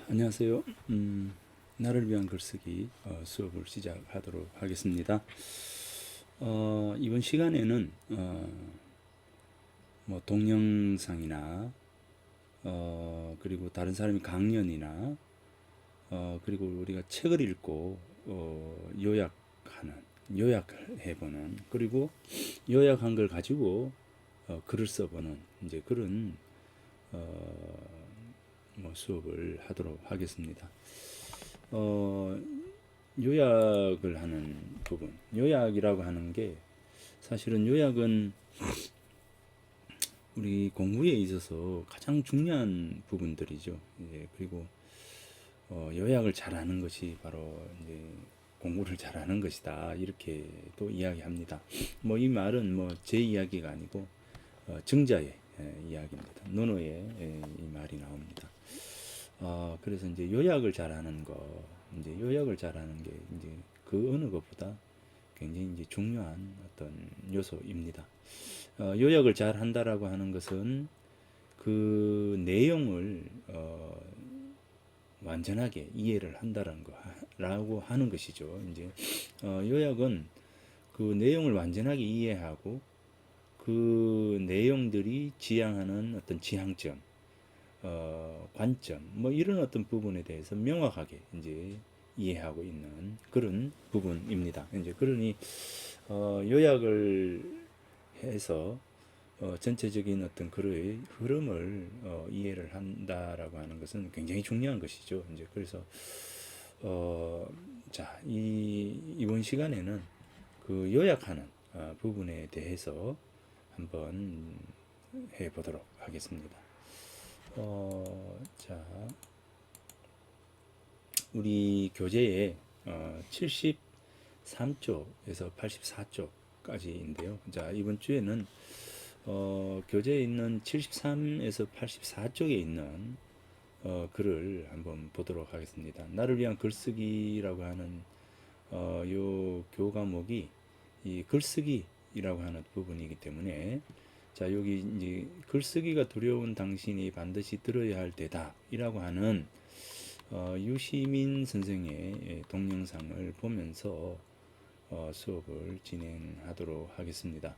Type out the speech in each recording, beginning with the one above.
안녕하세요. 나를 위한 글쓰기 수업을 시작하도록 하겠습니다. 이번 시간에는 뭐 동영상이나 그리고 다른 사람의 강연이나 그리고 우리가 책을 읽고 요약을 해보는, 그리고 요약한 걸 가지고 글을 써보는 이제 그런 뭐 수업을 하도록 하겠습니다. 어, 요약을 하는 부분, 요약이라고 하는 게 사실은 요약은 우리 공부에 있어서 가장 중요한 부분들이죠. 이제 그리고 요약을 잘하는 것이 바로 이제 공부를 잘하는 것이다, 이렇게 또 이야기합니다. 뭐 이 말은 뭐 제 이야기가 아니고 증자의 이야기입니다. 논어에 이 말이 나옵니다. 그래서 이제 요약을 잘하는 거, 이제 요약을 잘하는 게 이제 그 어느 것보다 굉장히 이제 중요한 어떤 요소입니다. 요약을 잘 한다라고 하는 것은 그 내용을 완전하게 이해를 한다라는 거라고 하는 것이죠. 이제 요약은 그 내용을 완전하게 이해하고 그 내용들이 지향하는 어떤 지향점, 관점, 뭐 이런 어떤 부분에 대해서 명확하게 이제 이해하고 있는 그런 부분입니다. 이제 그러니 요약을 해서 전체적인 어떤 글의 흐름을 이해를 한다라고 하는 것은 굉장히 중요한 것이죠. 이제 그래서 자, 이번 시간에는 그 요약하는 부분에 대해서 한번 해보도록 하겠습니다. 자, 우리 교재에 73쪽에서 84쪽까지인데요. 자, 이번 주에는 교재에 있는 73에서 84쪽에 있는 글을 한번 보도록 하겠습니다. 나를 위한 글쓰기라고 하는 요 교과목이 이 글쓰기라고 하는 부분이기 때문에, 자, 여기 이제 글쓰기가 두려운 당신이 반드시 들어야 할 대답이라고 하는 유시민 선생의 동영상을 보면서 수업을 진행하도록 하겠습니다.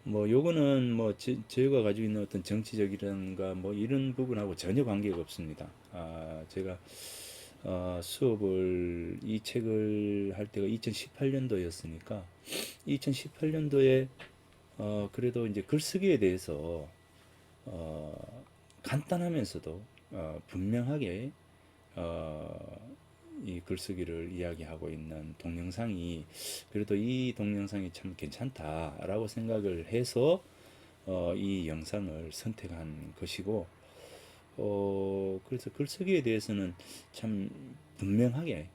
뭐 요거는 뭐 저희가 가지고 있는 어떤 정치적이라든가 뭐 이런 부분하고 전혀 관계가 없습니다. 제가 수업을 이 책을 할 때가 2018년도였으니까 2018년도에 그래도 이제 글쓰기에 대해서 간단하면서도 분명하게 이 글쓰기를 이야기하고 있는 동영상이, 그래도 이 동영상이 참 괜찮다라고 생각을 해서 이 영상을 선택한 것이고, 그래서 글쓰기에 대해서는 참 분명하게,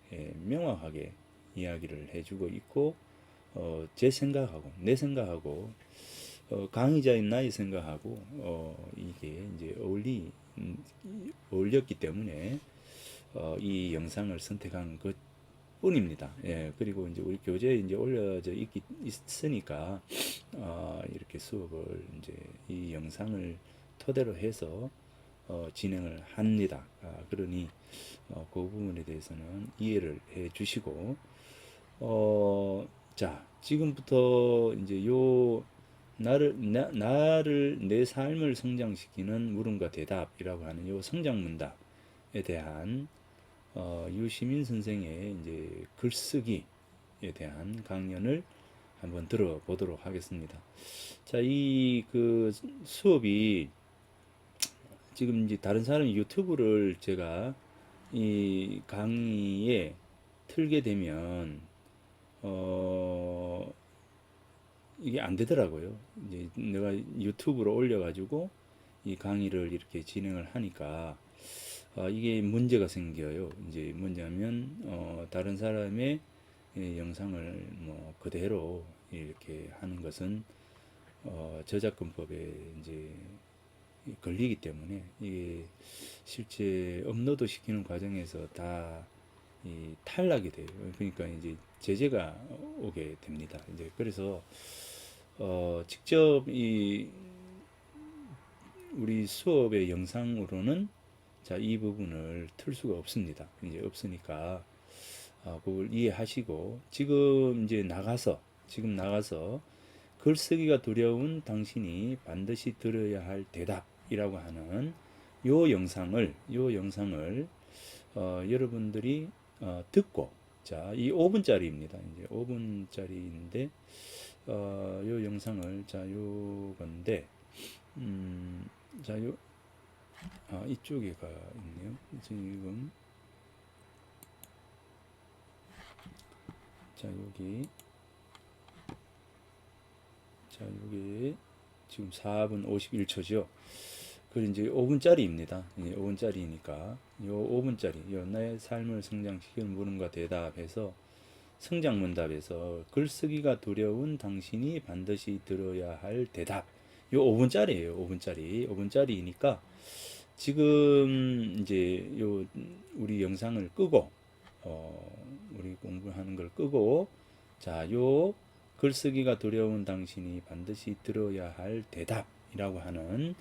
명확하게 이야기를 해주고 있고, 제 생각하고 내 생각하고 강의자인 나의 생각하고 이게 이제 어울렸기 때문에 이 영상을 선택한 것 뿐입니다. 예, 그리고 이제 우리 교재에 이제 올려져 있으니까 이렇게 수업을 이제 이 영상을 토대로 해서 진행을 합니다. 그러니 그 부분에 대해서는 이해를 해 주시고, 자, 지금부터 이제 요 나를 내 삶을 성장시키는 물음과 대답이라고 하는 요 성장 문답에 대한 유시민 선생의 이제 글쓰기에 대한 강연을 한번 들어보도록 하겠습니다. 자, 이 그 수업이 지금 이제 다른 사람이 유튜브를 제가 이 강의에 틀게 되면 이게 안 되더라고요. 이제 내가 유튜브로 올려가지고 이 강의를 이렇게 진행을 하니까 이게 문제가 생겨요. 이제 뭐냐면 다른 사람의 영상을 뭐 그대로 이렇게 하는 것은 저작권법에 이제 걸리기 때문에 이게 실제 업로드 시키는 과정에서 다 탈락이 돼요. 그러니까 이제 제재가 오게 됩니다. 이제 그래서 직접 이 우리 수업의 영상으로는 자, 이 부분을 틀 수가 없습니다. 이제 없으니까 그걸 이해하시고 지금 나가서 글쓰기가 두려운 당신이 반드시 들어야 할 대답이라고 하는 요 영상을 여러분들이 듣고, 자, 이 5분짜리입니다. 이제 5분짜리인데 요 영상을, 자, 요건데 자, 이쪽에가 있네요. 지금, 자, 여기 지금 4분 51초죠. 그리고 이제 5분짜리입니다. 5분짜리니까 요 5분짜리, 요 나의 삶을 성장시키는 물음과 대답에서 성장문답에서 글쓰기가 두려운 당신이 반드시 들어야 할 대답, 요 5분짜리예요. 5분짜리니까 지금 이제 요 우리 영상을 끄고 우리 공부하는 걸 끄고, 자, 요 글쓰기가 두려운 당신이 반드시 들어야 할 대답이라고 하는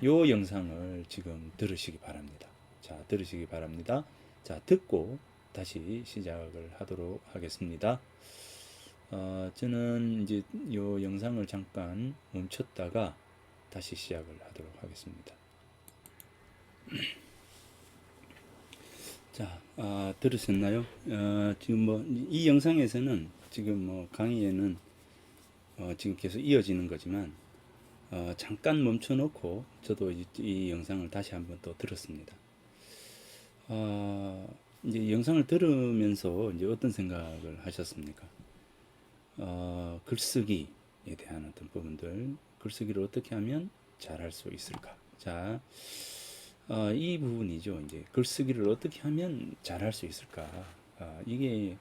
요 영상을 지금 들으시기 바랍니다. 자, 들으시기 바랍니다. 자, 듣고 다시 시작을 하도록 하겠습니다. 저는 이제 요 영상을 잠깐 멈췄다가 다시 시작을 하도록 하겠습니다. 자, 들으셨나요? 지금 뭐 이 영상에서는 지금 뭐 강의에는 지금 계속 이어지는 거지만 잠깐 멈춰놓고 저도 이 영상을 다시 한번 또 들었습니다. 이제 영상을 들으면서 이제 어떤 생각을 하셨습니까? 글쓰기에 대한 어떤 부분들, 글쓰기를 어떻게 하면 잘할 수 있을까? 자, 이 부분이죠. 이제 글쓰기를 어떻게 하면 잘할 수 있을까? 이게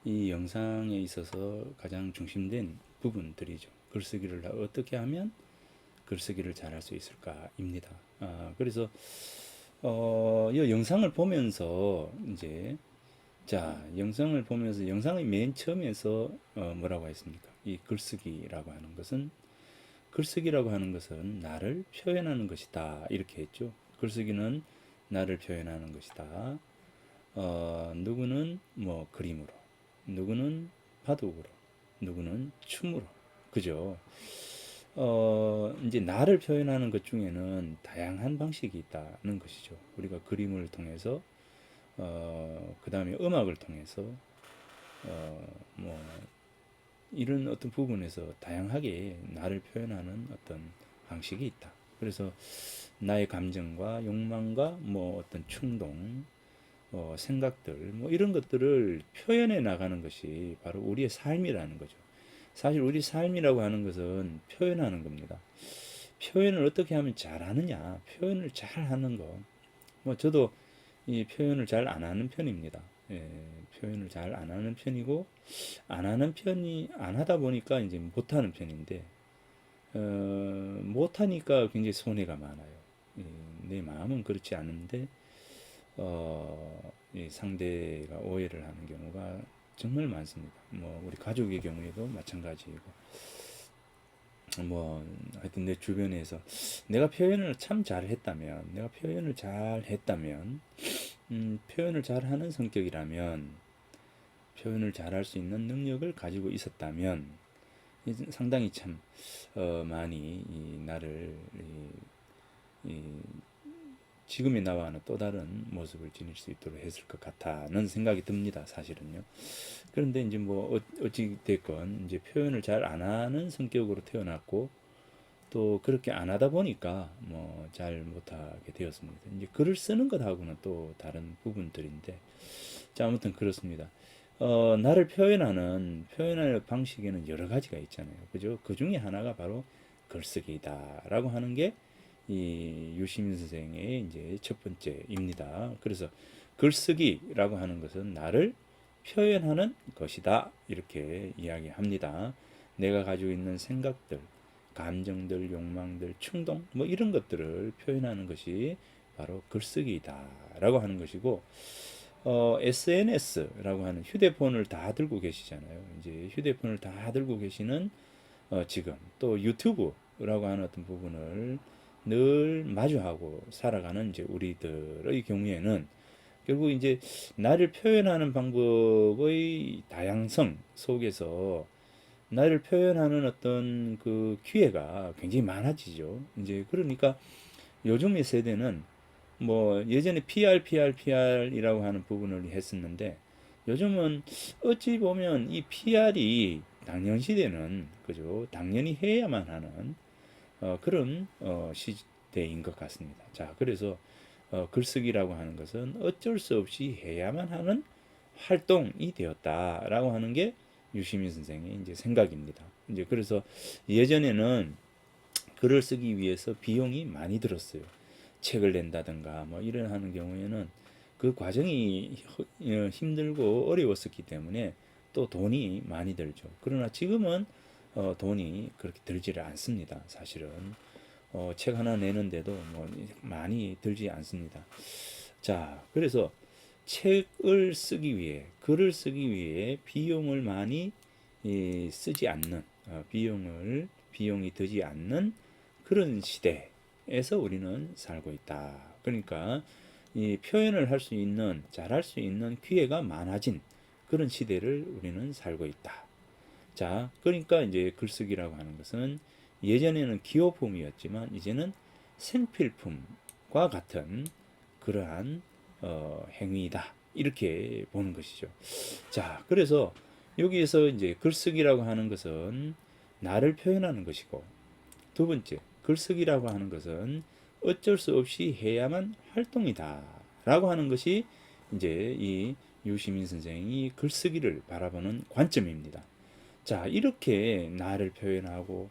이 영상에 있어서 가장 중심된 부분들이죠. 글쓰기를 어떻게 하면 글쓰기를 잘할 수 있을까입니다. 그래서 이 영상을 보면서 이제, 자, 영상을 보면서 영상의 맨 처음에서 뭐라고 했습니까? 이 글쓰기라고 하는 것은 나를 표현하는 것이다, 이렇게 했죠. 글쓰기는 나를 표현하는 것이다. 누구는 뭐 그림으로, 누구는 바둑으로, 누구는 춤으로, 그죠? 이제 나를 표현하는 것 중에는 다양한 방식이 있다는 것이죠. 우리가 그림을 통해서, 그 다음에 음악을 통해서, 뭐, 이런 어떤 부분에서 다양하게 나를 표현하는 어떤 방식이 있다. 그래서 나의 감정과 욕망과 뭐 어떤 충동, 생각들, 뭐 이런 것들을 표현해 나가는 것이 바로 우리의 삶이라는 거죠. 사실 우리 삶이라고 하는 것은 표현하는 겁니다. 표현을 어떻게 하면 잘하느냐, 표현을 잘 하는 거. 뭐 저도 이 표현을 잘 안 하는 편입니다. 예, 표현을 잘 안 하는 편이고, 안 하다 보니까 이제 못 하는 편인데, 못 하니까 굉장히 손해가 많아요. 내 마음은 그렇지 않은데, 이 상대가 오해를 하는 경우가 정말 많습니다. 뭐 우리 가족의 경우에도 마찬가지이고, 뭐 하여튼 내 주변에서 내가 표현을 참 잘했다면, 표현을 잘하는 성격이라면, 표현을 잘할 수 있는 능력을 가지고 있었다면, 상당히 참 많이 나를 지금의 나와는 또 다른 모습을 지닐 수 있도록 했을 것 같다는 생각이 듭니다, 사실은요. 그런데 이제 뭐 어찌 됐건 이제 표현을 잘 안 하는 성격으로 태어났고, 또 그렇게 안 하다 보니까 뭐 잘 못하게 되었습니다. 이제 글을 쓰는 것하고는 또 다른 부분들인데, 자, 아무튼 그렇습니다. 나를 표현하는 방식에는 여러 가지가 있잖아요. 그죠? 그 중에 하나가 바로 글쓰기다라고 하는 게 이 유시민 선생의 이제 첫 번째입니다. 그래서 글쓰기라고 하는 것은 나를 표현하는 것이다, 이렇게 이야기합니다. 내가 가지고 있는 생각들, 감정들, 욕망들, 충동, 뭐 이런 것들을 표현하는 것이 바로 글쓰기다라고 하는 것이고, SNS라고 하는 휴대폰을 다 들고 계시잖아요. 이제 휴대폰을 다 들고 계시는 지금 또 유튜브라고 하는 어떤 부분을 늘 마주하고 살아가는 이제 우리들의 경우에는 결국 이제 나를 표현하는 방법의 다양성 속에서 나를 표현하는 어떤 그 기회가 굉장히 많아지죠. 이제 그러니까 요즘의 세대는 뭐 예전에 PR이라고 하는 부분을 했었는데 요즘은 어찌 보면 이 PR이 당년 시대는 그죠 당연히 해야만 하는 그런 시대인 것 같습니다. 자, 그래서 글쓰기라고 하는 것은 어쩔 수 없이 해야만 하는 활동이 되었다라고 하는 게 유시민 선생의 이제 생각입니다. 이제 그래서 예전에는 글을 쓰기 위해서 비용이 많이 들었어요. 책을 낸다든가 뭐 이런 하는 경우에는 그 과정이 힘들고 어려웠었기 때문에 또 돈이 많이 들죠. 그러나 지금은 돈이 그렇게 들지를 않습니다. 사실은 책 하나 내는데도 뭐 많이 들지 않습니다. 자, 그래서 책을 쓰기 위해 글을 쓰기 위해 비용을 많이 쓰지 않는 비용이 들지 않는 그런 시대에서 우리는 살고 있다. 그러니까 이 표현을 할 수 있는 잘할 수 있는 기회가 많아진 그런 시대를 우리는 살고 있다. 자, 그러니까 이제 글쓰기라고 하는 것은 예전에는 기호품이었지만 이제는 생필품과 같은 그러한 행위이다. 이렇게 보는 것이죠. 자, 그래서 여기에서 이제 글쓰기라고 하는 것은 나를 표현하는 것이고 두 번째, 글쓰기라고 하는 것은 어쩔 수 없이 해야만 활동이다. 라고 하는 것이 이제 이 유시민 선생이 글쓰기를 바라보는 관점입니다. 자, 이렇게 나를 표현하고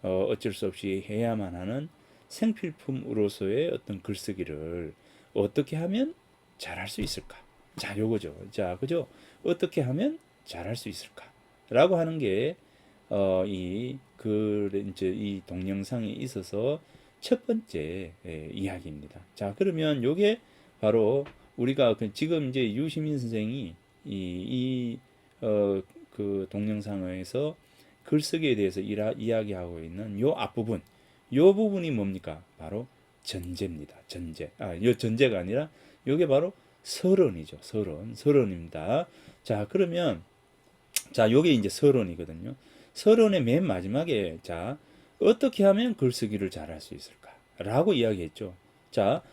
어쩔 수 없이 해야만 하는 생필품으로서의 어떤 글쓰기를 어떻게 하면 잘할 수 있을까? 자, 요거죠. 자, 그죠? 어떻게 하면 잘할 수 있을까? 라고 하는 게 이제 이 동영상에 있어서 첫 번째 이야기입니다. 자, 그러면 요게 바로 우리가 지금 이제 유시민 선생이 그 동영상에서 글쓰기에 대해서 이야기하고 있는 요 앞부분, 요 부분이 뭡니까? 바로 전제입니다. 전제. 요 전제가 아니라 요게 바로 서론이죠. 서론입니다. 자, 그러면 자, 요게 이제 서론이거든요. 서론의 맨 마지막에 자, 어떻게 하면 글쓰기를 잘할 수 있을까? 라고 이야기했죠. 자,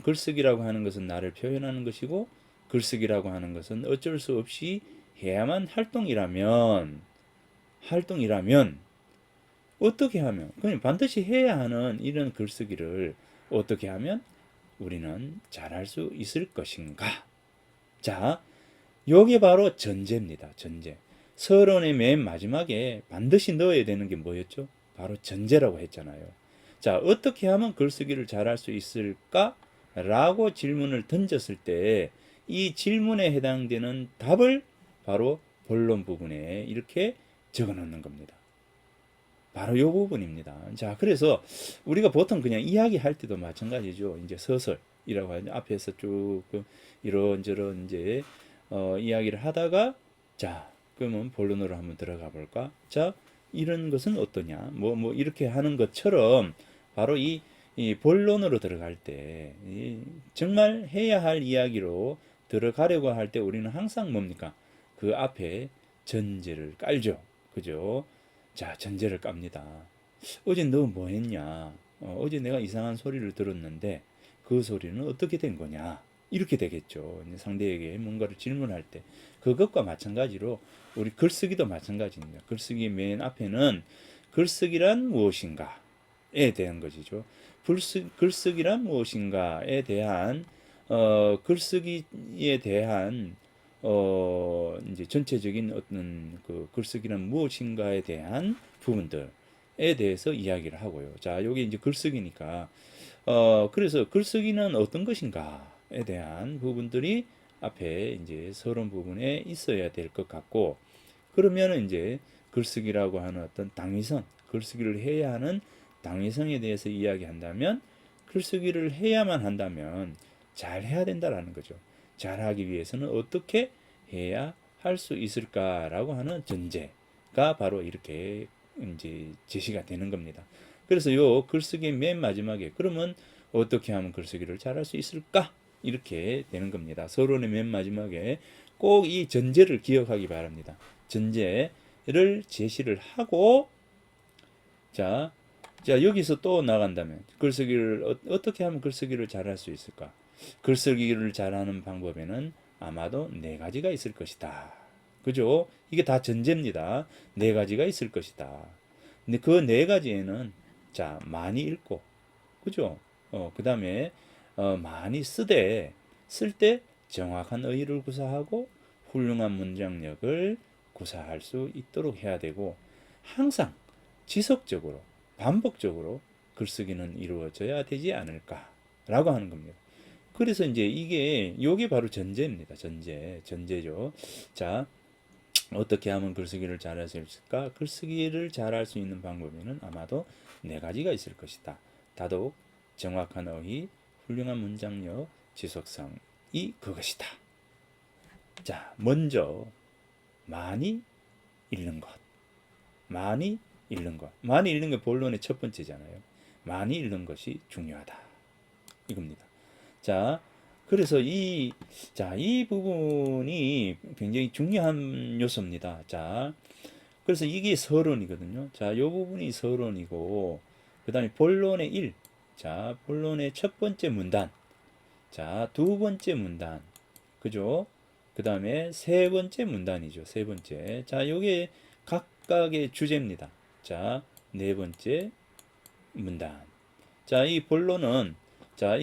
글쓰기라고 하는 것은 나를 표현하는 것이고 글쓰기라고 하는 것은 어쩔 수 없이 해야만 활동이라면 어떻게 하면 그냥 반드시 해야 하는 이런 글쓰기를 어떻게 하면 우리는 잘할 수 있을 것인가? 자, 요게 바로 전제입니다. 전제. 서론의 맨 마지막에 반드시 넣어야 되는 게 뭐였죠? 바로 전제라고 했잖아요. 자, 어떻게 하면 글쓰기를 잘할 수 있을까? 라고 질문을 던졌을 때 이 질문에 해당되는 답을 바로 본론 부분에 이렇게 적어 놓는 겁니다. 바로 이 부분입니다. 자, 그래서 우리가 보통 그냥 이야기할 때도 마찬가지죠. 이제 서설이라고 하죠. 앞에서 쭉 이런저런 이제 이야기를 하다가 자, 그러면 본론으로 한번 들어가 볼까? 자, 이런 것은 어떠냐? 뭐 이렇게 하는 것처럼 바로 이 본론으로 들어갈 때 정말 해야 할 이야기로 들어가려고 할 때 우리는 항상 뭡니까? 그 앞에 전제를 깔죠. 그죠? 자, 전제를 깝니다. 어제 너 뭐 했냐? 어제 내가 이상한 소리를 들었는데 그 소리는 어떻게 된 거냐? 이렇게 되겠죠. 상대에게 뭔가를 질문할 때. 그것과 마찬가지로 우리 글쓰기도 마찬가지입니다. 글쓰기 맨 앞에는 글쓰기란 무엇인가에 대한 것이죠. 글쓰기란 무엇인가에 대한 글쓰기에 대한 이제 전체적인 어떤 그 글쓰기는 무엇인가에 대한 부분들에 대해서 이야기를 하고요. 자, 요게 이제 글쓰기니까, 그래서 글쓰기는 어떤 것인가에 대한 부분들이 앞에 이제 서론 부분에 있어야 될 것 같고, 그러면은 이제 글쓰기라고 하는 어떤 당위성, 글쓰기를 해야 하는 당위성에 대해서 이야기한다면, 글쓰기를 해야만 한다면 잘 해야 된다라는 거죠. 잘하기 위해서는 어떻게 해야 할 수 있을까라고 하는 전제가 바로 이렇게 이제 제시가 되는 겁니다. 그래서 요 글쓰기 맨 마지막에 그러면 어떻게 하면 글쓰기를 잘할 수 있을까? 이렇게 되는 겁니다. 서론의 맨 마지막에 꼭 이 전제를 기억하기 바랍니다. 전제를 제시를 하고 자, 여기서 또 나간다면 글쓰기를 어떻게 하면 글쓰기를 잘할 수 있을까? 글쓰기를 잘하는 방법에는 아마도 네 가지가 있을 것이다. 그죠? 이게 다 전제입니다. 네 가지가 있을 것이다. 근데 그 네 가지에는 자, 많이 읽고, 그죠? 그 다음에 많이 쓸 때 정확한 어휘를 구사하고 훌륭한 문장력을 구사할 수 있도록 해야 되고 항상 지속적으로 반복적으로 글쓰기는 이루어져야 되지 않을까라고 하는 겁니다. 그래서 이제 요게 바로 전제입니다. 전제죠. 자, 어떻게 하면 글쓰기를 잘할 수 있을까? 글쓰기를 잘할 수 있는 방법에는 아마도 네 가지가 있을 것이다. 다독, 정확한 어휘, 훌륭한 문장력, 지속성이 그것이다. 자, 먼저 많이 읽는 것. 많이 읽는 것. 많이 읽는 게 본론의 첫 번째잖아요. 많이 읽는 것이 중요하다. 이겁니다. 자, 그래서 이 부분이 굉장히 중요한 요소입니다. 자, 그래서 이게 서론이거든요. 자, 요 부분이 서론이고, 그 다음에 본론의 1. 자, 본론의 첫 번째 문단. 자, 두 번째 문단. 그죠? 그 다음에 세 번째 문단이죠. 세 번째. 자, 요게 각각의 주제입니다. 자, 네 번째 문단. 자, 이 본론은, 자,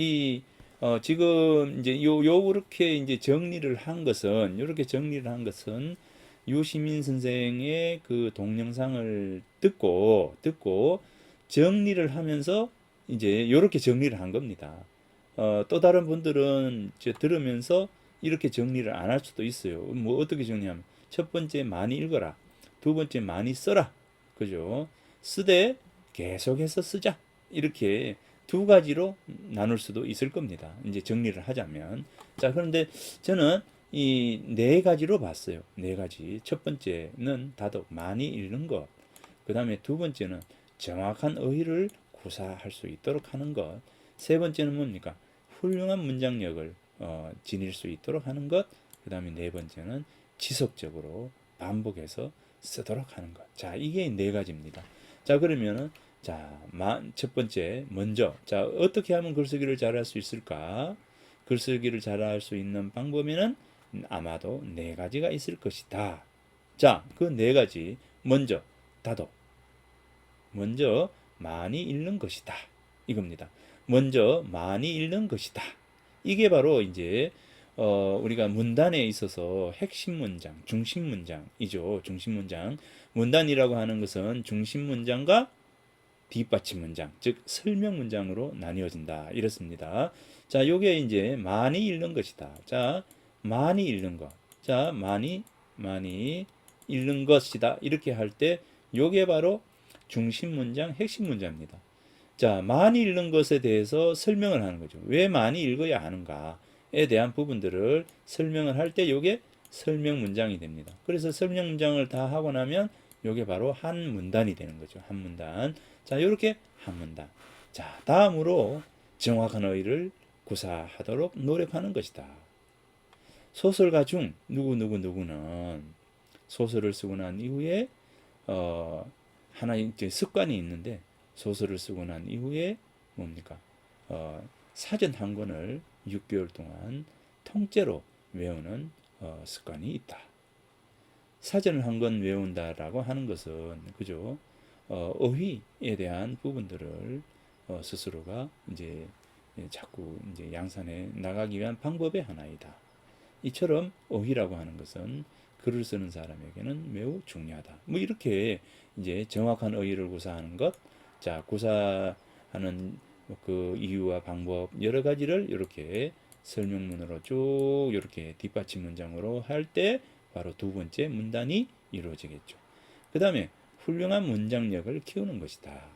지금 이제 요렇게 이제 요렇게 정리를 한 것은 유시민 선생의 그 동영상을 듣고 정리를 하면서 이제 요렇게 정리를 한 겁니다. 또 다른 분들은 이제 들으면서 이렇게 정리를 안 할 수도 있어요. 뭐 어떻게 정리하면 첫 번째 많이 읽어라. 두 번째 많이 써라. 그죠? 쓰되 계속해서 쓰자. 이렇게 두 가지로 나눌 수도 있을 겁니다. 이제 정리를 하자면. 자, 그런데 저는 이 네 가지로 봤어요. 네 가지. 첫 번째는 다독, 많이 읽는 것. 그 다음에 두 번째는 정확한 어휘를 구사할 수 있도록 하는 것. 세 번째는 뭡니까? 훌륭한 문장력을 지닐 수 있도록 하는 것. 그 다음에 네 번째는 지속적으로 반복해서 쓰도록 하는 것. 자, 이게 네 가지입니다. 자, 그러면은 자, 첫 번째, 먼저, 자, 어떻게 하면 글쓰기를 잘할 수 있을까? 글쓰기를 잘할 수 있는 방법에는 아마도 네 가지가 있을 것이다. 자, 그 네 가지. 먼저, 다독. 먼저, 많이 읽는 것이다. 이겁니다. 먼저, 많이 읽는 것이다. 이게 바로 이제, 우리가 문단에 있어서 핵심 문장, 중심 문장이죠. 중심 문장. 문단이라고 하는 것은 중심 문장과 뒷받침 문장, 즉 설명 문장으로 나뉘어진다. 이렇습니다. 자, 요게 이제 많이 읽는 것이다. 자, 많이 읽는 것. 자, 많이 읽는 것이다. 이렇게 할 때 요게 바로 중심 문장, 핵심 문장입니다. 자, 많이 읽는 것에 대해서 설명을 하는 거죠. 왜 많이 읽어야 하는가에 대한 부분들을 설명을 할 때 요게 설명 문장이 됩니다. 그래서 설명 문장을 다 하고 나면 요게 바로 한 문단이 되는 거죠. 한 문단. 자, 요렇게 한 문단. 자, 다음으로 정확한 어휘를 구사하도록 노력하는 것이다. 소설가 중 누구는 소설을 쓰고 난 이후에 하나의 이제 습관이 있는데 소설을 쓰고 난 이후에 뭡니까? 사전 한 권을 6개월 동안 통째로 외우는 습관이 있다. 사전을 한 권 외운다라고 하는 것은 그죠? 어휘에 대한 부분들을 스스로가 이제 자꾸 이제 양산해 나가기 위한 방법의 하나이다. 이처럼 어휘라고 하는 것은 글을 쓰는 사람에게는 매우 중요하다. 뭐 이렇게 이제 정확한 어휘를 구사하는 것, 자 구사하는 그 이유와 방법 여러 가지를 이렇게 설명문으로 쭉 이렇게 뒷받침 문장으로 할 때 바로 두 번째 문단이 이루어지겠죠. 그 다음에 훌륭한 문장력을 키우는 것이다.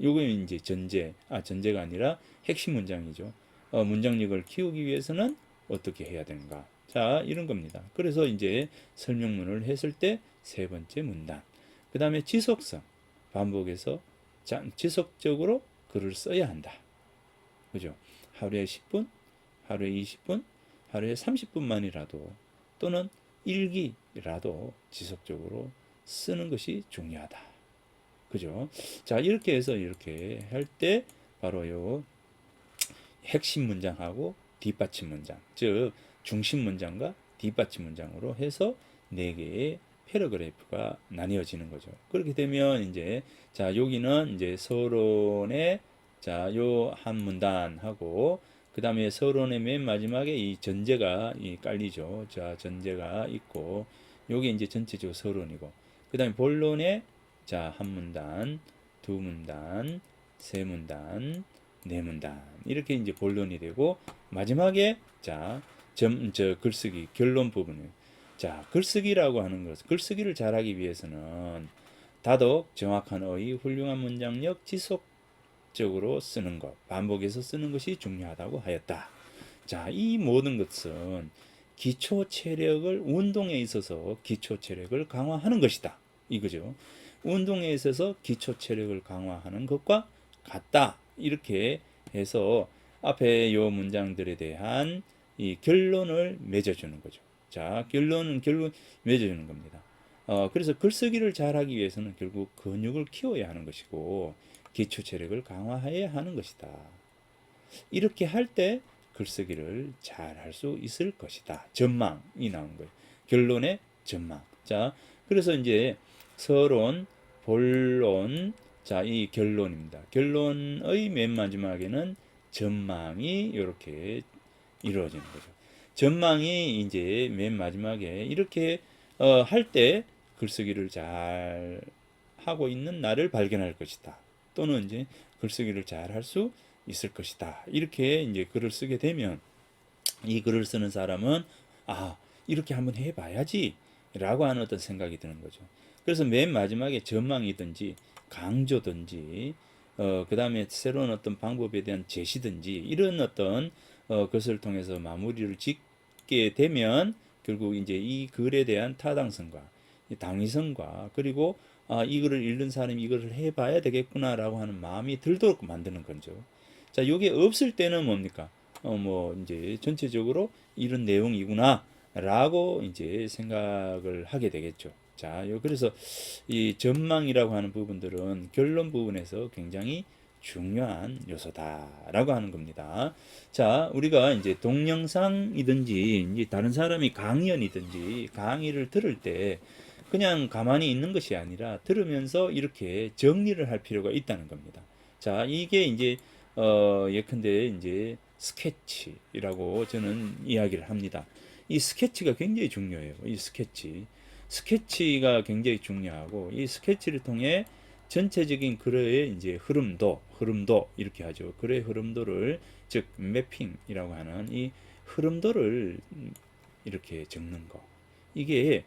요게 이제 전제가 아니라 핵심 문장이죠. 문장력을 키우기 위해서는 어떻게 해야 되는가? 자, 이런 겁니다. 그래서 이제 설명문을 했을 때 세 번째 문단. 그 다음에 지속성. 반복해서 지속적으로 글을 써야 한다. 그죠? 하루에 10분, 하루에 20분, 하루에 30분만이라도 또는 일기라도 지속적으로 쓰는 것이 중요하다. 그죠? 자, 이렇게 해서 이렇게 할 때 바로 요 핵심 문장하고 뒷받침 문장, 즉 중심 문장과 뒷받침 문장으로 해서 네 개의 패러그래프가 나뉘어지는 거죠. 그렇게 되면 이제 자, 여기는 이제 서론의 자, 요 한 문단하고 그다음에 서론의 맨 마지막에 이 전제가 깔리죠. 자, 전제가 있고 요게 이제 전체적으로 서론이고 그다음에 본론에 자, 한 문단, 두 문단, 세 문단, 네 문단 이렇게 이제 본론이 되고 마지막에 자, 글쓰기 결론 부분을 자, 글쓰기라고 하는 것은 글쓰기를 잘하기 위해서는 다독, 정확한 어휘, 훌륭한 문장력, 지속적으로 쓰는 것, 반복해서 쓰는 것이 중요하다고 하였다. 자, 이 모든 것은 기초 체력을 운동에 있어서 기초 체력을 강화하는 것이다. 이거죠. 운동에 있어서 기초 체력을 강화하는 것과 같다. 이렇게 해서 앞에 요 문장들에 대한 이 결론을 맺어주는 거죠. 자, 결론 맺어주는 겁니다. 그래서 글쓰기를 잘하기 위해서는 결국 근육을 키워야 하는 것이고 기초 체력을 강화해야 하는 것이다. 이렇게 할 때 글쓰기를 잘 할 수 있을 것이다. 전망이 나오는 거예요. 결론의 전망. 자, 그래서 이제 서론, 본론, 자, 이 결론입니다. 결론의 맨 마지막에는 전망이 이렇게 이루어지는 거죠. 전망이 이제 맨 마지막에 이렇게 할 때 글쓰기를 잘 하고 있는 나를 발견할 것이다. 또는 이제 글쓰기를 잘 할 수 있을 것이다. 이렇게 이제 글을 쓰게 되면 이 글을 쓰는 사람은 아, 이렇게 한번 해봐야지 라고 하는 어떤 생각이 드는 거죠. 그래서 맨 마지막에 전망이든지 강조든지 그 다음에 새로운 어떤 방법에 대한 제시든지 이런 어떤 것을 통해서 마무리를 짓게 되면 결국 이제 이 글에 대한 타당성과 당위성과 그리고 이 글을 읽는 사람이 이것을 해봐야 되겠구나라고 하는 마음이 들도록 만드는 거죠. 자, 이게 없을 때는 뭡니까? 뭐 이제 전체적으로 이런 내용이구나라고 이제 생각을 하게 되겠죠. 자, 그래서 이 전망이라고 하는 부분들은 결론 부분에서 굉장히 중요한 요소다라고 하는 겁니다. 자, 우리가 이제 동영상이든지 이제 다른 사람이 강연이든지 강의를 들을 때 그냥 가만히 있는 것이 아니라 들으면서 이렇게 정리를 할 필요가 있다는 겁니다. 자, 이게 이제 예컨대 이제 스케치라고 저는 이야기를 합니다. 이 스케치가 굉장히 중요해요. 이 스케치가 굉장히 중요하고 이 스케치를 통해 전체적인 글의 이제 흐름도 이렇게 하죠. 글의 흐름도를 즉 매핑이라고 하는 이 흐름도를 이렇게 적는 거. 이게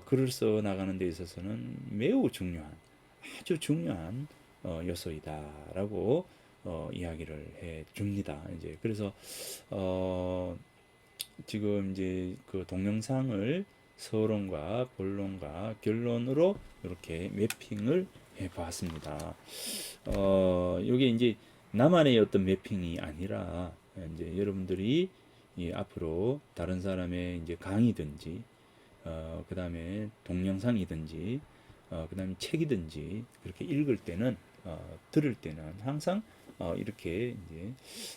글을 써 나가는 데 있어서는 매우 중요한 아주 중요한 요소이다라고 이야기를 해 줍니다. 이제 그래서 지금 이제 그 동영상을 서론과 본론과 결론으로 이렇게 매핑을 해 보았습니다. 이게 이제 나만의 어떤 매핑이 아니라 이제 여러분들이 앞으로 다른 사람의 이제 강의든지 그 다음에 동영상이든지 그 다음에 책이든지 그렇게 읽을 때는 들을 때는 항상 이렇게 이제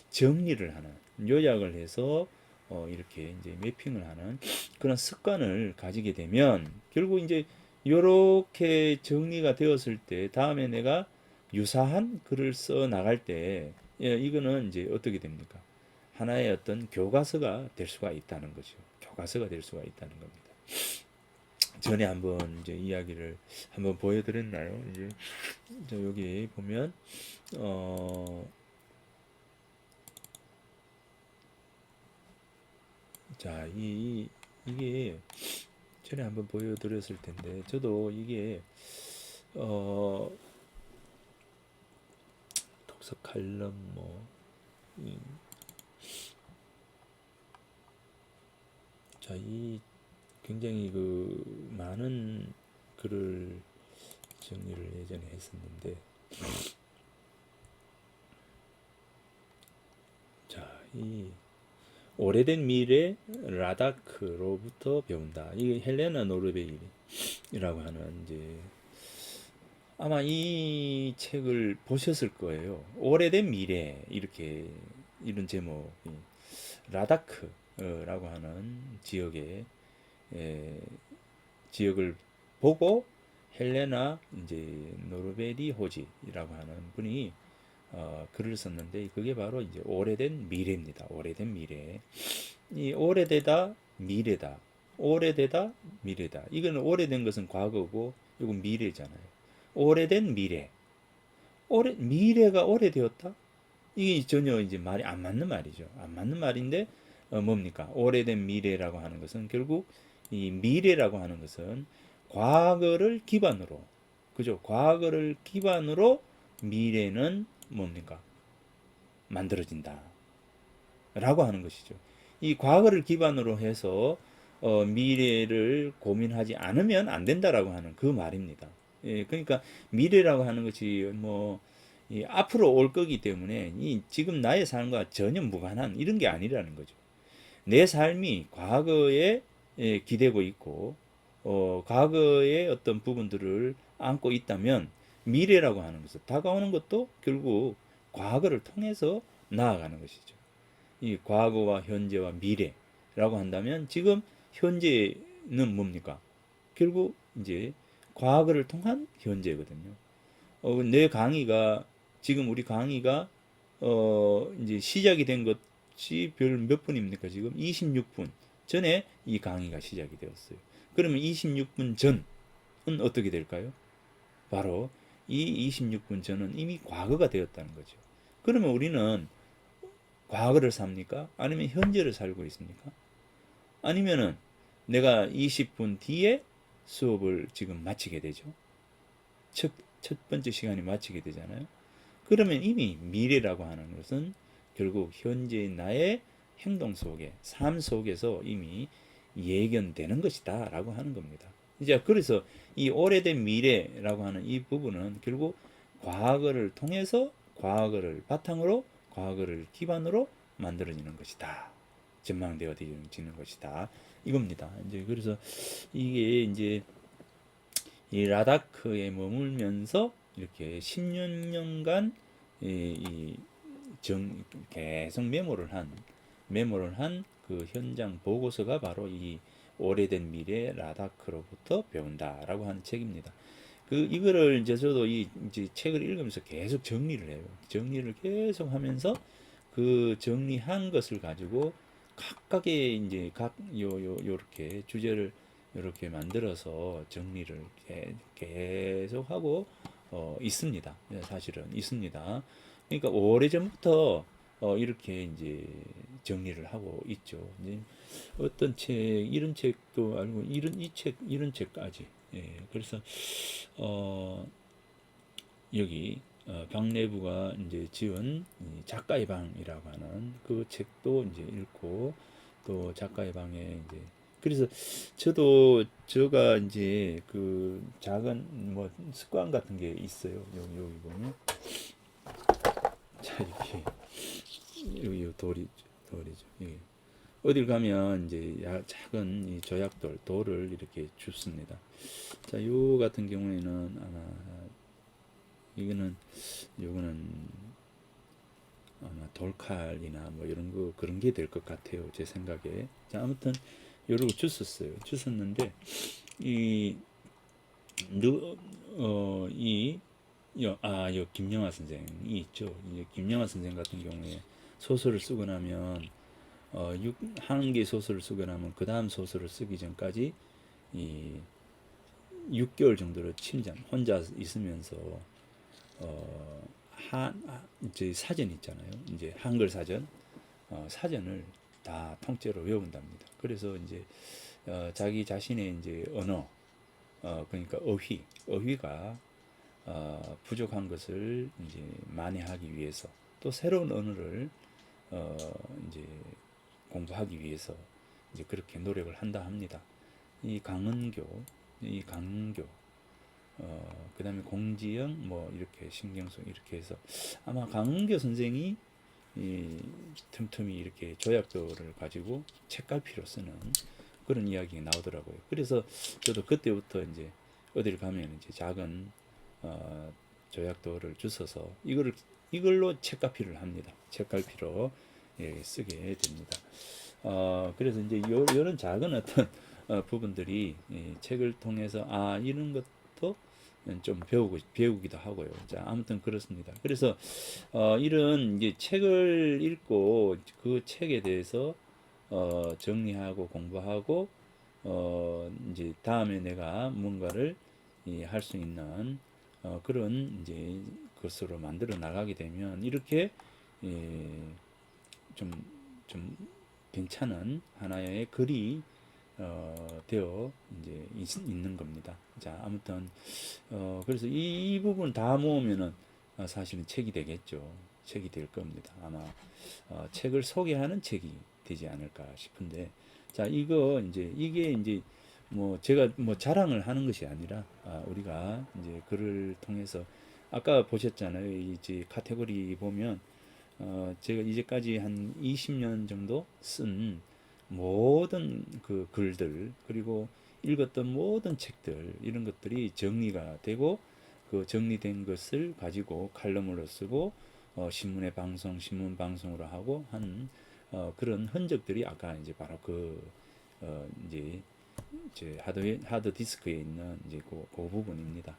정리를 하는 요약을 해서 이렇게 이제 매핑을 하는 그런 습관을 가지게 되면 결국 이제 이렇게 정리가 되었을 때 다음에 내가 유사한 글을 써 나갈 때 이거는 이제 어떻게 됩니까? 하나의 어떤 교과서가 될 수가 있다는 거죠. 교과서가 될 수가 있다는 겁니다. 전에 한번 이제 이야기를 한번 보여드렸나요? 이제 여기 보면 자, 이게 전에 한번 보여드렸을 텐데 저도 이게 독서 칼럼 자, 이 굉장히 그 많은 글을 정리를 예전에 했었는데 자, 이 오래된 미래 라다크로부터 배운다. 이게 헬레나 노르베이라고 하는 이제 아마 이 책을 보셨을 거예요. 오래된 미래 이렇게 이런 제목이 라다크라고 하는 지역을 보고 헬레나 이제 노르베리 호지라고 하는 분이 글을 썼는데 그게 바로 이제 오래된 미래입니다. 오래된 미래. 이 오래되다 미래다. 오래되다 미래다. 이거는 오래된 것은 과거고 이건 미래잖아요. 오래된 미래. 미래가 오래되었다? 이게 전혀 이제 말이 안 맞는 말이죠. 안 맞는 말인데 뭡니까? 오래된 미래라고 하는 것은 결국 이 미래라고 하는 것은 과거를 기반으로 그죠? 과거를 기반으로 미래는 뭡니까? 만들어진다. 라고 하는 것이죠. 이 과거를 기반으로 해서 미래를 고민하지 않으면 안 된다라고 하는 그 말입니다. 예, 그러니까 미래라고 하는 것이 뭐 앞으로 올 거기 때문에 이 지금 나의 삶과 전혀 무관한 이런 게 아니라는 거죠. 내 삶이 과거에 기대고 있고 과거의 어떤 부분들을 안고 있다면 미래라고 하는 것은 다가오는 것도 결국 과거를 통해서 나아가는 것이죠. 이 과거와 현재와 미래라고 한다면 지금 현재는 뭡니까? 결국 이제 과거를 통한 현재거든요. 내 강의가 지금 우리 강의가 이제 시작이 된 것이 별 몇 분입니까? 지금 26분 전에 이 강의가 시작이 되었어요. 그러면 26분 전은 어떻게 될까요? 바로 이 26분 전은 이미 과거가 되었다는 거죠. 그러면 우리는 과거를 삽니까? 아니면 현재를 살고 있습니까? 아니면은 내가 20분 뒤에 수업을 지금 마치게 되죠. 첫, 첫 번째 시간이 마치게 되잖아요. 그러면 이미 미래라고 하는 것은 결국 현재 나의 행동 속에, 삶 속에서 이미 예견되는 것이다 라고 하는 겁니다. 이제 그래서 이 오래된 미래라고 하는 이 부분은 결국 과거를 통해서 과거를 바탕으로 과거를 기반으로 만들어지는 것이다. 전망되어지는 것이다. 이겁니다. 이제 그래서 이게 이제 이 라다크에 머물면서 이렇게 10여 년간 계속 메모를 한 그 현장 보고서가 바로 이 오래된 미래 라다크로부터 배운다라고 하는 책입니다. 이거를 이제 저도 이제 책을 읽으면서 계속 정리를 해요. 정리를 계속 하면서 그 정리한 것을 가지고 각각의 이제 요렇게 주제를 이렇게 만들어서 정리를 계속 하고 있습니다. 사실은 있습니다. 그러니까 오래전부터 이렇게 이제 정리를 하고 있죠. 이제 어떤 책, 이런 책도 알고, 이런 책까지. 예, 그래서, 어, 여기, 박내부가 이제 지은 작가의 방이라고 하는 그 책도 이제 읽고, 또 작가의 방에 이제, 그래서 제가 이제 그 작은 뭐 습관 같은 게 있어요. 여기 보면. 자, 여기 돌이죠. 여기. 어딜 가면 이제 작은 이 돌을 이렇게 줍습니다. 자, 요 같은 경우에는 아마 요거는 아마 돌칼이나 뭐 이런 그런 게 될 것 같아요. 제 생각에. 자, 아무튼 요러고 줬었는데 이 누, 이 김영하 선생이 있죠. 이제 김영하 선생 같은 경우에 소설을 쓰고 나면 한 개 소설을 쓰고 나면 그 다음 소설을 쓰기 전까지 이 6개월 정도로 침잠 혼자 있으면서 이제 사전 있잖아요. 이제 한글 사전 사전을 다 통째로 외운답니다. 그래서 이제 자기 자신의 이제 언어 그러니까 어휘가 부족한 것을 이제 만회하기 위해서 또 새로운 언어를 이제 공부하기 위해서 이제 그렇게 노력을 한다 합니다. 이 강은교 그다음에 공지영 뭐 이렇게 신경성 이렇게 해서 아마 강은교 선생이 이 틈틈이 이렇게 조약도를 가지고 책갈피로 쓰는 그런 이야기가 나오더라고요. 그래서 저도 그때부터 이제 어딜 가면 이제 작은 조약도를 주워서 이걸로 책갈피를 합니다. 책갈피로 쓰게 됩니다. 그래서 이제 이런 작은 어떤 부분들이 이 책을 통해서 이런 것도 좀 배우기도 하고요. 자, 아무튼 그렇습니다. 그래서 이런 이제 책을 읽고 그 책에 대해서 정리하고 공부하고 이제 다음에 내가 뭔가를 할 수 있는 그런 이제 것으로 만들어 나가게 되면 이렇게 예, 좀, 좀 괜찮은 하나의 글이 되어 이제 있는 겁니다. 자, 아무튼 그래서 이 부분 다 모으면은 사실은 책이 되겠죠. 책이 될 겁니다. 아마 책을 소개하는 책이 되지 않을까 싶은데, 자, 이게 이제 뭐 제가 뭐 자랑을 하는 것이 아니라 우리가 이제 글을 통해서 아까 보셨잖아요. 이제 카테고리 보면 제가 이제까지 한 20년 정도 쓴 모든 그 글들 그리고 읽었던 모든 책들 이런 것들이 정리가 되고 그 정리된 것을 가지고 칼럼으로 쓰고 신문에 신문 방송으로 하고 하는 그런 흔적들이 아까 이제 바로 이제 하드 디스크에 있는 이제 그 부분입니다.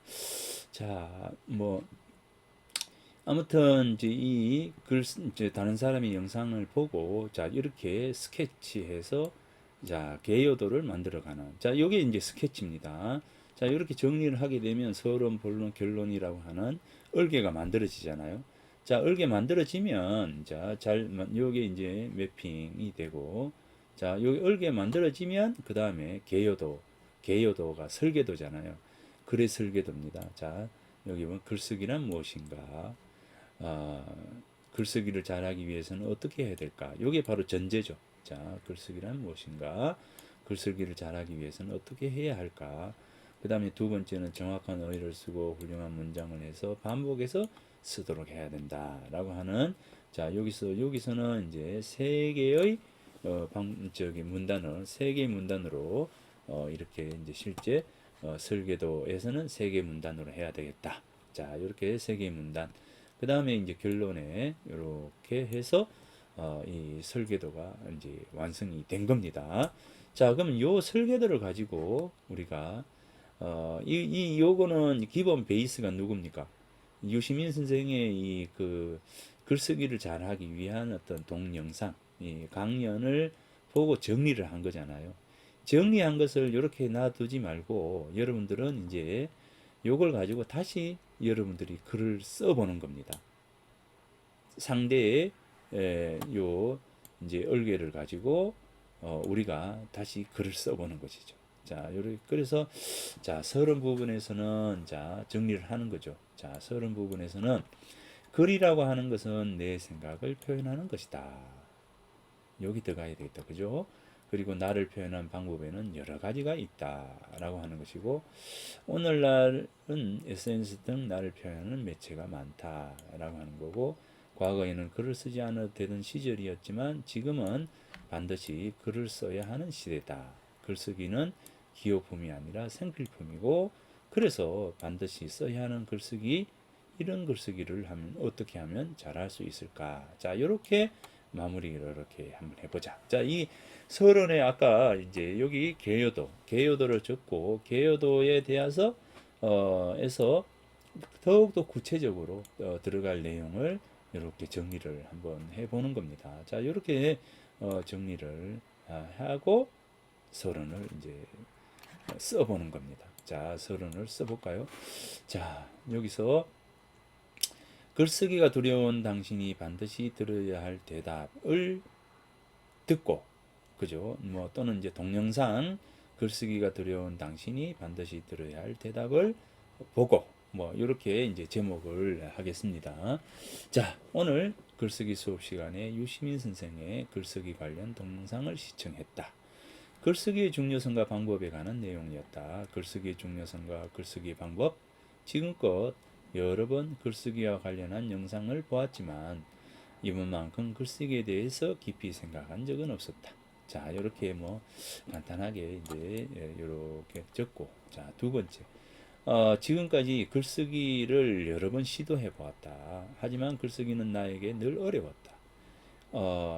자, 뭐 아무튼 이제 이제 다른 사람이 영상을 보고 자 이렇게 스케치해서 자 개요도를 만들어가는 자 이게 이제 스케치입니다. 자 이렇게 정리를 하게 되면 서론, 본론, 결론이라고 하는 얼개가 만들어지잖아요. 자 얼개 만들어지면 자잘 요게 이제 매핑이 되고 자 요게 얼개 만들어지면 그 다음에 개요도가 설계도잖아요. 글의 설계도입니다. 자 여기 보면 글쓰기란 무엇인가? 글쓰기를 잘하기 위해서는 어떻게 해야 될까? 이게 바로 전제죠. 자, 글쓰기란 무엇인가? 글쓰기를 잘하기 위해서는 어떻게 해야 할까? 그 다음에 두 번째는 정확한 어휘를 쓰고 훌륭한 문장을 해서 반복해서 쓰도록 해야 된다라고 하는 자 여기서는 이제 세 개의 세 개의 문단으로 이렇게 이제 실제 설계도에서는 세 개의 문단으로 해야 되겠다. 자 이렇게 세 개의 문단 그 다음에 이제 결론에 이렇게 해서 이 설계도가 이제 완성이 된 겁니다. 자, 그러면 요 설계도를 가지고 우리가 요거는 기본 베이스가 누굽니까? 유시민 선생의 이 그 글쓰기를 잘하기 위한 어떤 동영상, 이 강연을 보고 정리를 한 거잖아요. 정리한 것을 이렇게 놔두지 말고 여러분들은 이제 요걸 가지고 다시 여러분들이 글을 써보는 겁니다. 상대의 요 이제 얼개를 가지고 우리가 다시 글을 써보는 것이죠. 자, 그래서 자 서론 부분에서는 자 정리를 하는 거죠. 자 서론 부분에서는 글이라고 하는 것은 내 생각을 표현하는 것이다. 여기 들어가야 되겠다, 그죠? 그리고 나를 표현한 방법에는 여러 가지가 있다라고 하는 것이고 오늘날은 SNS 등 나를 표현하는 매체가 많다라고 하는 거고 과거에는 글을 쓰지 않아도 되던 시절이었지만 지금은 반드시 글을 써야 하는 시대다. 글쓰기는 기호품이 아니라 생필품이고 그래서 반드시 써야 하는 글쓰기 이런 글쓰기를 하면 어떻게 하면 잘할 수 있을까? 자, 이렇게 마무리를 이렇게 한번 해보자. 자, 이 서론에 아까 이제 여기 개요도를 적고 개요도에 대해서 에서 더욱더 구체적으로 들어갈 내용을 이렇게 정리를 한번 해보는 겁니다. 자, 이렇게 정리를 하고 서론을 이제 써보는 겁니다. 자, 서론을 써볼까요? 자, 여기서 글쓰기가 두려운 당신이 반드시 들어야 할 대답을 듣고, 그죠? 뭐 또는 이제 동영상 글쓰기가 두려운 당신이 반드시 들어야 할 대답을 보고, 뭐 이렇게 이제 제목을 하겠습니다. 자, 오늘 글쓰기 수업 시간에 유시민 선생의 글쓰기 관련 동영상을 시청했다. 글쓰기의 중요성과 방법에 관한 내용이었다. 글쓰기의 중요성과 글쓰기 방법 지금껏 여러 번 글쓰기와 관련한 영상을 보았지만 이번만큼 글쓰기에 대해서 깊이 생각한 적은 없었다. 자, 이렇게 뭐 간단하게 이제 이렇게 적고, 자, 두 번째. 지금까지 글쓰기를 여러 번 시도해 보았다. 하지만 글쓰기는 나에게 늘 어려웠다.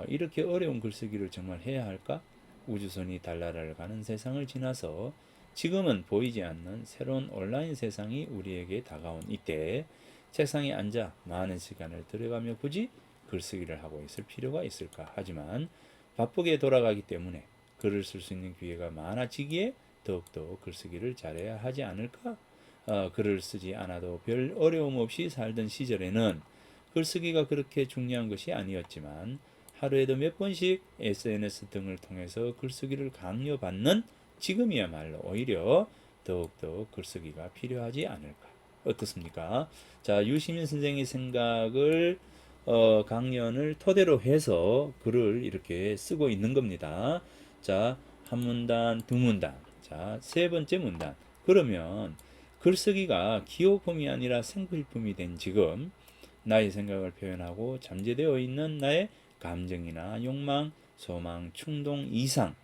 이렇게 어려운 글쓰기를 정말 해야 할까? 우주선이 달나라를 가는 세상을 지나서 지금은 보이지 않는 새로운 온라인 세상이 우리에게 다가온 이때 책상에 앉아 많은 시간을 들여가며 굳이 글쓰기를 하고 있을 필요가 있을까? 하지만 바쁘게 돌아가기 때문에 글을 쓸 수 있는 기회가 많아지기에 더욱더 글쓰기를 잘해야 하지 않을까? 글을 쓰지 않아도 별 어려움 없이 살던 시절에는 글쓰기가 그렇게 중요한 것이 아니었지만 하루에도 몇 번씩 SNS 등을 통해서 글쓰기를 강요받는 지금이야말로 오히려 더욱더 글쓰기가 필요하지 않을까. 어떻습니까? 자, 유시민 선생의 생각을 강연을 토대로 해서 글을 이렇게 쓰고 있는 겁니다. 자, 한 문단, 두 문단. 자, 세 번째 문단. 그러면 글쓰기가 기호품이 아니라 생필품이 된 지금 나의 생각을 표현하고 잠재되어 있는 나의 감정이나 욕망, 소망, 충동 이상과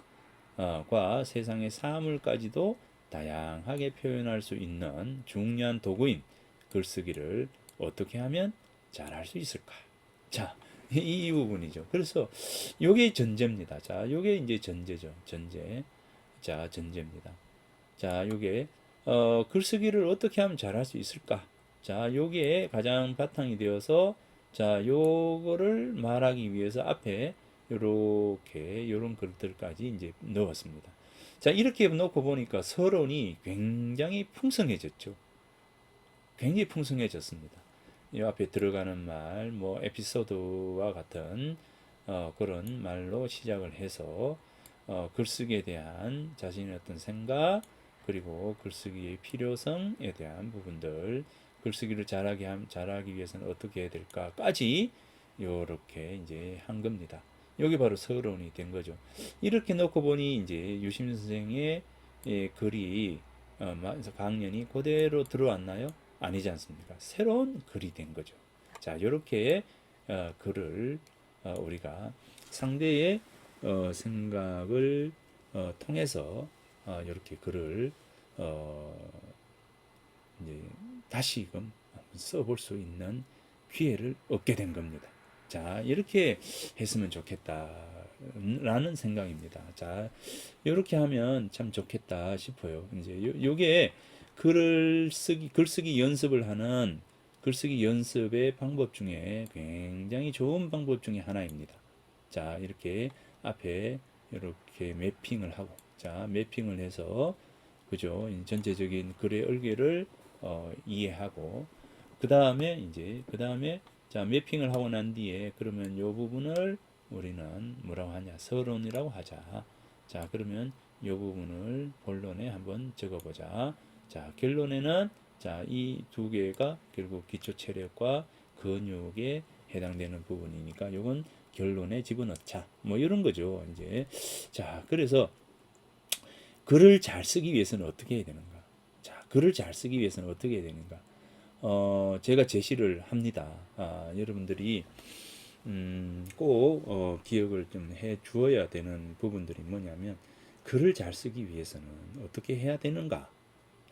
세상의 사물까지도 다양하게 표현할 수 있는 중요한 도구인 글쓰기를 어떻게 하면 잘할 수 있을까? 자, 이 부분이죠. 그래서 요게 전제입니다. 자, 요게 이제 전제죠. 전제. 자, 전제입니다. 자, 요게 글쓰기를 어떻게 하면 잘할 수 있을까? 자, 요게 가장 바탕이 되어서 자, 요거를 말하기 위해서 앞에 요렇게 요런 글들까지 이제 넣었습니다. 자, 이렇게 놓고 보니까 서론이 굉장히 풍성해졌죠. 굉장히 풍성해졌습니다. 이 앞에 들어가는 말, 뭐 에피소드와 같은 그런 말로 시작을 해서 글쓰기에 대한 자신의 어떤 생각, 그리고 글쓰기의 필요성에 대한 부분들, 글쓰기를 잘하기 위해서는 어떻게 해야 될까까지 이렇게 이제 한 겁니다. 여기 바로 서론이 된 거죠. 이렇게 놓고 보니 이제 유시민 선생의 글이 강연이 그대로 들어왔나요? 아니지 않습니까? 새로운 글이 된 거죠. 자, 이렇게 글을 우리가 상대의 생각을 통해서 이렇게 글을 이제 다시금 써볼 수 있는 기회를 얻게 된 겁니다. 자, 이렇게 했으면 좋겠다라는 생각입니다. 자, 이렇게 하면 참 좋겠다 싶어요. 이제 요게 글쓰기 연습을 하는 글쓰기 연습의 방법 중에 굉장히 좋은 방법 중에 하나입니다. 자, 이렇게 앞에 이렇게 매핑을 하고, 자, 매핑을 해서, 그죠? 전체적인 글의 얼개를 이해하고, 그 다음에 자, 매핑을 하고 난 뒤에 그러면 요 부분을 우리는 뭐라고 하냐? 서론이라고 하자. 자, 그러면 요 부분을 본론에 한번 적어보자. 자, 결론에는 자, 이 두 개가 결국 기초 체력과 근육에 해당되는 부분이니까 요건 결론에 집어넣자. 뭐 이런 거죠. 이제 자, 그래서 글을 잘 쓰기 위해서는 어떻게 해야 되는가? 자, 글을 잘 쓰기 위해서는 어떻게 해야 되는가? 제가 제시를 합니다. 여러분들이 꼭 기억을 좀 해 주어야 되는 부분들이 뭐냐면 글을 잘 쓰기 위해서는 어떻게 해야 되는가?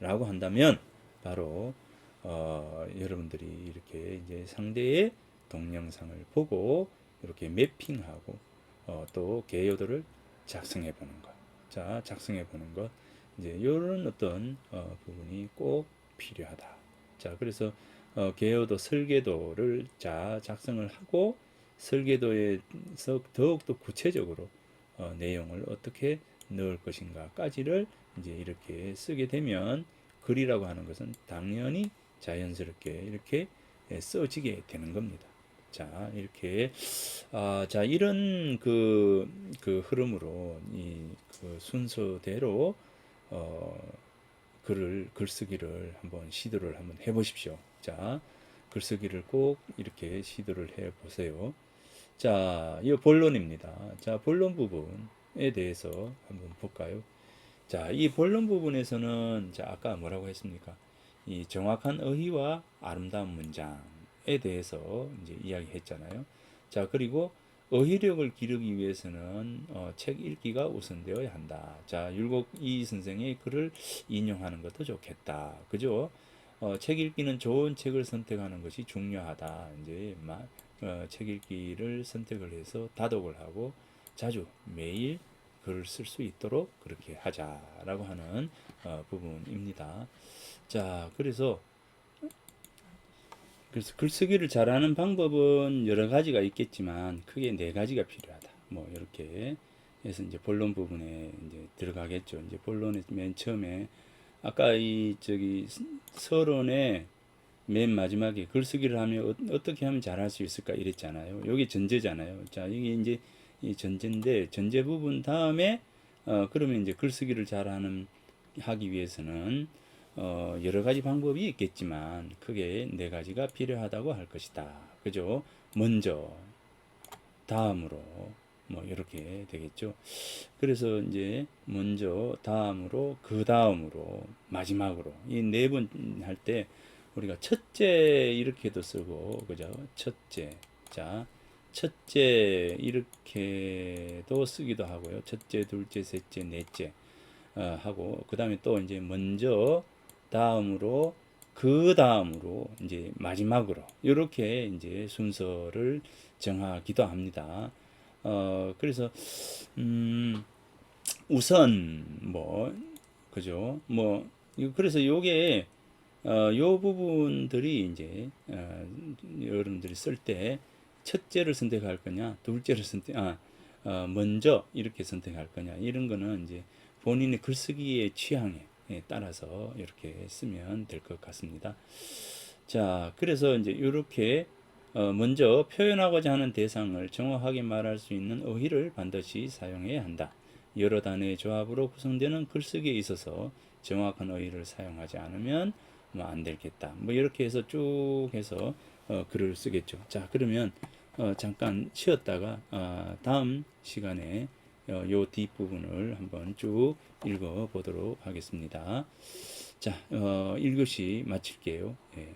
라고 한다면 바로 여러분들이 이렇게 이제 상대의 동영상을 보고 이렇게 매핑하고 또 개요도를 작성해 보는 것. 자, 작성해 보는 것. 이제 이런 어떤 부분이 꼭 필요하다. 자, 그래서 개요도 설계도를 작성을 하고 설계도에서 더욱더 구체적으로 내용을 어떻게 넣을 것인가까지를 이제 이렇게 쓰게 되면 글이라고 하는 것은 당연히 자연스럽게 이렇게 써지게 되는 겁니다. 자, 이렇게 자, 이런 그 흐름으로 그 순서대로 글쓰기를 한번 시도를 한번 해보십시오. 자, 글쓰기를 꼭 이렇게 시도를 해보세요. 자, 이 본론입니다. 자, 본론 부분에 대해서 한번 볼까요? 자, 이 본론 부분에서는 자, 아까 뭐라고 했습니까? 이 정확한 어휘와 아름다운 문장에 대해서 이제 이야기했잖아요. 자, 그리고 어휘력을 기르기 위해서는 책 읽기가 우선되어야 한다. 자, 율곡 이 선생의 글을 인용하는 것도 좋겠다. 그죠? 책 읽기는 좋은 책을 선택하는 것이 중요하다. 이제 책 읽기를 선택을 해서 다독을 하고 자주 매일 글을 쓸 수 있도록 그렇게 하자라고 하는 부분입니다. 자, 그래서 글쓰기를 잘하는 방법은 여러 가지가 있겠지만 크게 네 가지가 필요하다. 뭐 이렇게 해서 이제 본론 부분에 이제 들어가겠죠. 이제 본론의 맨 처음에 아까 이 저기 서론의 맨 마지막에 글쓰기를 하면 어떻게 하면 잘할 수 있을까 이랬잖아요. 여기 전제잖아요. 자, 이게 이제 이 전제인데 전제 부분 다음에 그러면 이제 글쓰기를 잘하는 하기 위해서는 여러 가지 방법이 있겠지만 크게 네 가지가 필요하다고 할 것이다. 그죠? 먼저, 다음으로, 뭐 이렇게 되겠죠. 그래서 이제 먼저, 다음으로, 그 다음으로, 마지막으로 이 네 번 할 때 우리가 첫째 이렇게도 쓰고 그죠? 첫째. 자, 첫째 이렇게도 쓰기도 하고요. 첫째, 둘째, 셋째, 넷째 하고 그 다음에 또 이제 먼저 다음으로 그 다음으로 이제 마지막으로 이렇게 이제 순서를 정하기도 합니다. 그래서 음, 우선 뭐 그죠? 뭐 그래서 요게 요 부분들이 이제 여러분들이 쓸 때 첫째를 선택할 거냐, 둘째를 먼저 이렇게 선택할 거냐 이런 거는 이제 본인의 글쓰기의 취향에 따라서 이렇게 쓰면 될 것 같습니다. 자, 그래서 이제 이렇게 먼저 표현하고자 하는 대상을 정확하게 말할 수 있는 어휘를 반드시 사용해야 한다. 여러 단어의 조합으로 구성되는 글쓰기에 있어서 정확한 어휘를 사용하지 않으면 뭐 안 되겠다. 뭐 이렇게 해서 쭉 해서 글을 쓰겠죠. 자, 그러면 잠깐 쉬었다가 다음 시간에 요 뒷부분을 한번 쭉 읽어 보도록 하겠습니다. 자, 1교시 마칠게요. 예.